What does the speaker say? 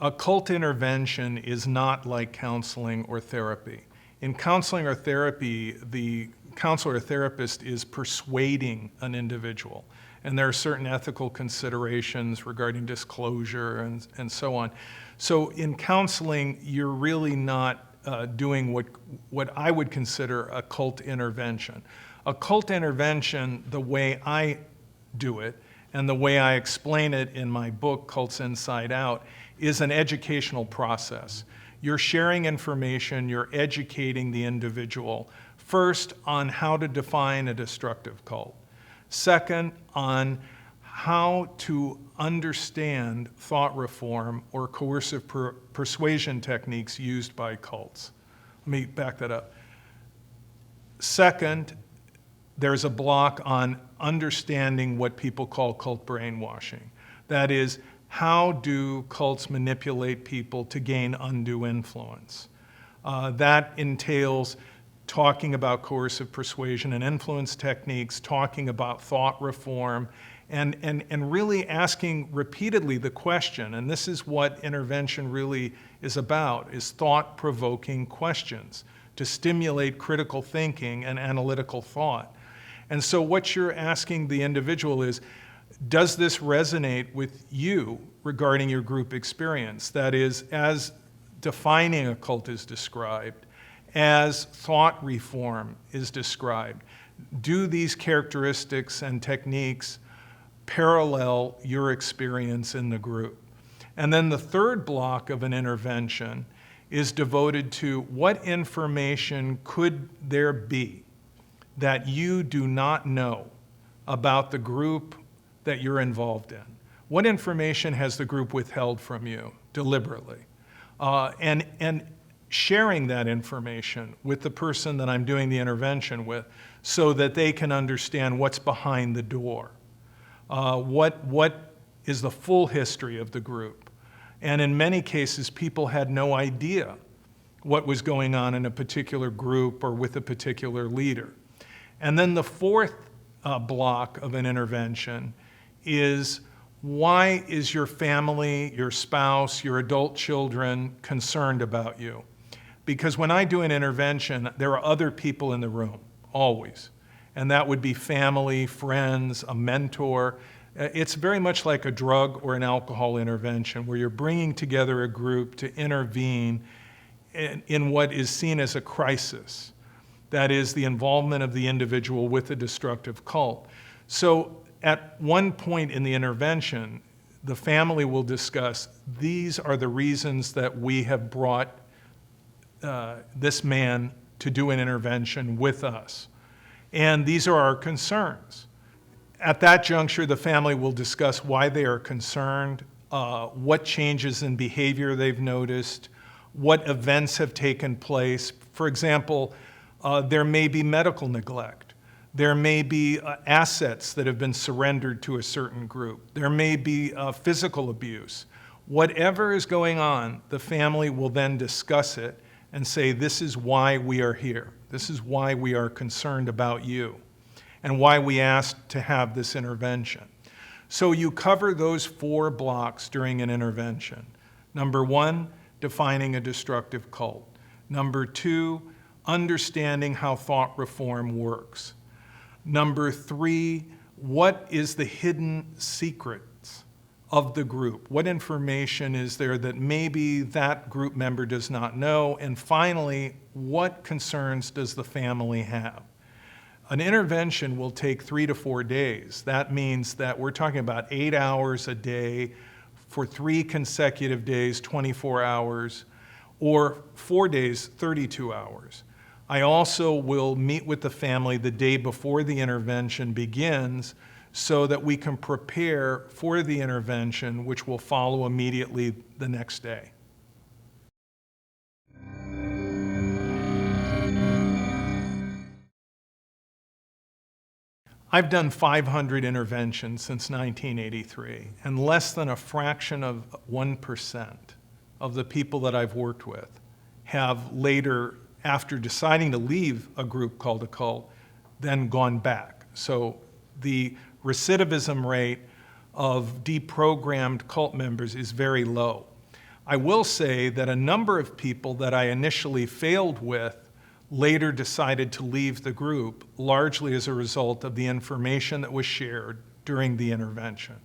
a cult intervention is not like counseling or therapy. In counseling or therapy, the counselor or therapist is persuading an individual. And there are certain ethical considerations regarding disclosure and so on. So in counseling, you're really not doing what I would consider a cult intervention. A cult intervention, the way I do it, and the way I explain it in my book, Cults Inside Out, is an educational process. You're sharing information, you're educating the individual, first on how to define a destructive cult. Second, on how to understand thought reform or coercive persuasion techniques used by cults. Let me back that up. Second, there's a block on understanding what people call cult brainwashing. That is, how do cults manipulate people to gain undue influence? That entails talking about coercive persuasion and influence techniques, talking about thought reform, and really asking repeatedly the question, and this is what intervention really is about, is thought-provoking questions to stimulate critical thinking and analytical thought. And so what you're asking the individual is, does this resonate with you regarding your group experience? That is, as defining a cult is described, as thought reform is described, do these characteristics and techniques parallel your experience in the group? And then the third block of an intervention is devoted to what information could there be that you do not know about the group that you're involved in. What information has the group withheld from you deliberately? And sharing that information with the person that I'm doing the intervention with so that they can understand what's behind the door. What is the full history of the group? And in many cases, people had no idea what was going on in a particular group or with a particular leader. And then the fourth block of an intervention is, why is your family, your spouse, your adult children concerned about you? Because when I do an intervention, there are other people in the room, always. And that would be family, friends, a mentor. It's very much like a drug or an alcohol intervention where you're bringing together a group to intervene in what is seen as a crisis. That is the involvement of the individual with a destructive cult. So at one point in the intervention, the family will discuss, these are the reasons that we have brought this man to do an intervention with us. And these are our concerns. At that juncture, the family will discuss why they are concerned, what changes in behavior they've noticed, what events have taken place. For example, there may be medical neglect. There may be assets that have been surrendered to a certain group. There may be physical abuse. Whatever is going on, the family will then discuss it and say, this is why we are here. This is why we are concerned about you and why we asked to have this intervention. So you cover those four blocks during an intervention. Number one, defining a destructive cult. Number two, understanding how thought reform works. Number three, what is the hidden secrets of the group? What information is there that maybe that group member does not know? And finally, what concerns does the family have? An intervention will take 3 to 4 days. That means that we're talking about 8 hours a day for 3 consecutive days, 24 hours, or 4 days, 32 hours. I also will meet with the family the day before the intervention begins so that we can prepare for the intervention, which will follow immediately the next day. I've done 500 interventions since 1983, and less than a fraction of 1% of the people that I've worked with have later, after deciding to leave a group called a cult, then gone back. So the recidivism rate of deprogrammed cult members is very low. I will say that a number of people that I initially failed with later decided to leave the group, largely as a result of the information that was shared during the intervention.